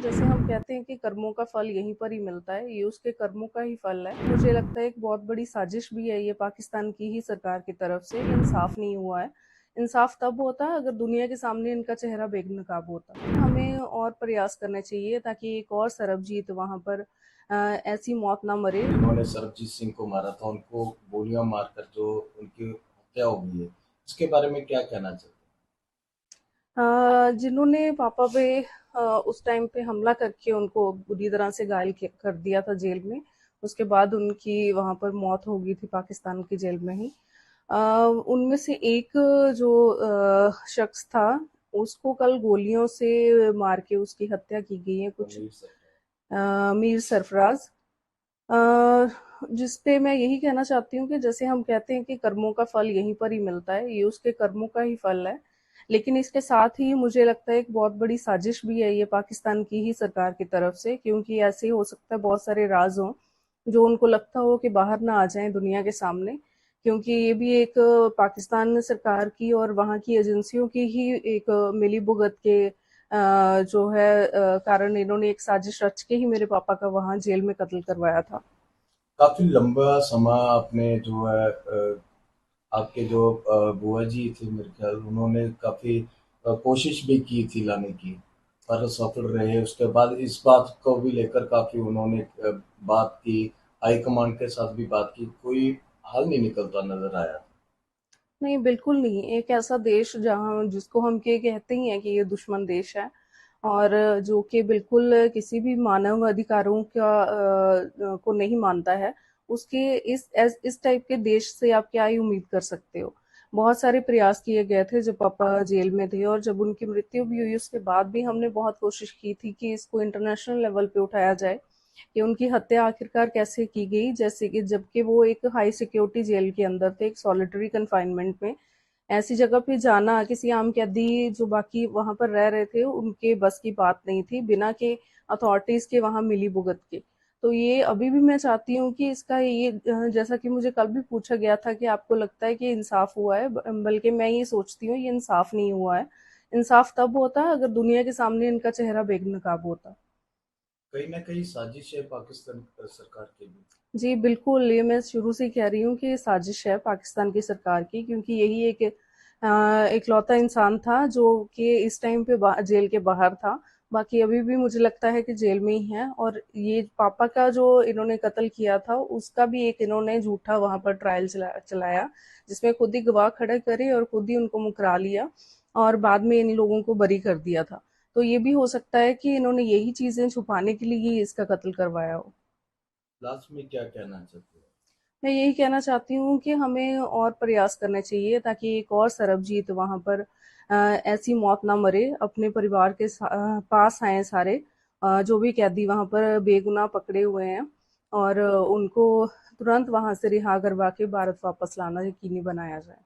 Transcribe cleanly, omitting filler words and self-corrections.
जैसे हम कहते हैं कि कर्मों का फल यहीं पर ही मिलता है, ये उसके कर्मों का ही फल है। मुझे लगता है एक बहुत बड़ी साजिश भी है ये पाकिस्तान की ही सरकार की तरफ से। इंसाफ नहीं हुआ है। इंसाफ तब होता अगर दुनिया के सामने इनका चेहरा बेनकाब होता। हमें और प्रयास करने चाहिए ताकि एक और सरबजीत वहां पर ऐसी मौत ना मरे। जिन्होंने सरबजीत सिंह को मारा था, उनको गोलियां मारकर जो उनकी हत्या हो गई है, इसके बारे में क्या कहना चाहते जिन्होंने पापा पे उस टाइम पे हमला करके उनको बुरी तरह से घायल कर दिया था जेल में। उसके बाद उनकी वहां पर मौत हो गई थी पाकिस्तान की जेल में ही। अ, उनमें से एक जो शख्स था उसको कल गोलियों से मार के उसकी हत्या की गई है हैं? कुछ मीर सरकार। मीर सरफराज। जिस पे मैं यही कहना चाहती हूँ कि जैसे हम कहते हैं कि कर्मों का फल यहीं पर ही मिलता है, ये उसके कर्मों का ही फल है। लेकिन इसके साथ ही मुझे लगता है एक बहुत बड़ी साजिश भी है ये पाकिस्तान की ही सरकार की तरफ से, क्योंकि ऐसे हो सकता है बहुत सारे राज हों जो उनको लगता हो कि बाहर ना आ जाएं दुनिया के सामने। क्योंकि ये भी एक पाकिस्तान सरकार की और वहाँ की एजेंसियों की ही एक मिली भुगत के जो है कारण इन्होंने एक साजिश रच के ही मेरे पापा का वहाँ जेल में कत्ल करवाया था। काफी लंबा समय आपने जो है आपके जो बुआ जी थे, मेरे ख्याल उन्होंने काफी कोशिश भी की थी लाने की, पर सफल रहे। उसके बाद इस बात को भी लेकर काफी उन्होंने बात की, हाईकमांड के साथ भी बात की, कोई हल नहीं निकलता नजर आया। नहीं, बिल्कुल नहीं। एक ऐसा देश जहाँ जिसको हम के कहते ही हैं कि ये दुश्मन देश है और जो कि बिल्कुल किसी भी मानव अधिकारों को नहीं मानता है, उसके इस टाइप के देश से आप क्या ही उम्मीद कर सकते हो। बहुत सारे प्रयास किए गए थे जब पापा जेल में थे, और जब उनकी मृत्यु भी हुई उसके बाद भी हमने बहुत कोशिश की थी कि इसको इंटरनेशनल लेवल पे उठाया जाए कि उनकी हत्या आखिरकार कैसे की गई, जैसे कि जबकि वो एक हाई सिक्योरिटी जेल के अंदर थे, एक सॉलिटरी कन्फाइनमेंट में। ऐसी जगह पे जाना किसी आम कैदी जो बाकी वहां पर रह रहे थे उनके बस की बात नहीं थी, बिना के अथॉरिटीज के वहां मिली भुगत के। तो ये अभी भी मैं चाहती हूँ कि इसका ये जैसा कि मुझे कल भी पूछा गया था कि आपको लगता है कि इंसाफ हुआ है, बल्कि मैं ये सोचती हूँ ये इंसाफ नहीं हुआ है। इंसाफ तब होता अगर दुनिया के सामने इनका चेहरा बेनकाब होता। कहीं ना कहीं साजिश है पाकिस्तान सरकार की भी। जी, बिल्कुल, ये मैं शुरू से ही कह रही हूँ कि ये साजिश है पाकिस्तान की सरकार की, क्योंकि यही एक इकलौता इंसान था जो कि इस टाइम पे जेल के बाहर था। बाकी अभी भी मुझे लगता है कि जेल में ही है, और ये पापा का जो इन्होंने कत्ल किया था उसका भी एक इन्होंने झूठा वहां पर ट्रायल चलाया, जिसमें खुद ही गवाह खड़े करे और खुद ही उनको मुकरा लिया और बाद में इन लोगों को बरी कर दिया था। तो ये भी हो सकता है कि इन्होंने यही चीजें छुपाने के लिए ही इसका कत्ल करवाया हो। लास्ट में क्या कहना चाहते हो? मैं यही कहना चाहती हूँ कि हमें और प्रयास करने चाहिए ताकि एक और सरबजीत वहां पर ऐसी मौत ना मरे, अपने परिवार के पास आए सारे जो भी कैदी वहां पर बेगुनाह पकड़े हुए हैं, और उनको तुरंत वहां से रिहा करवा के भारत वापस लाना यकीनी बनाया जाए।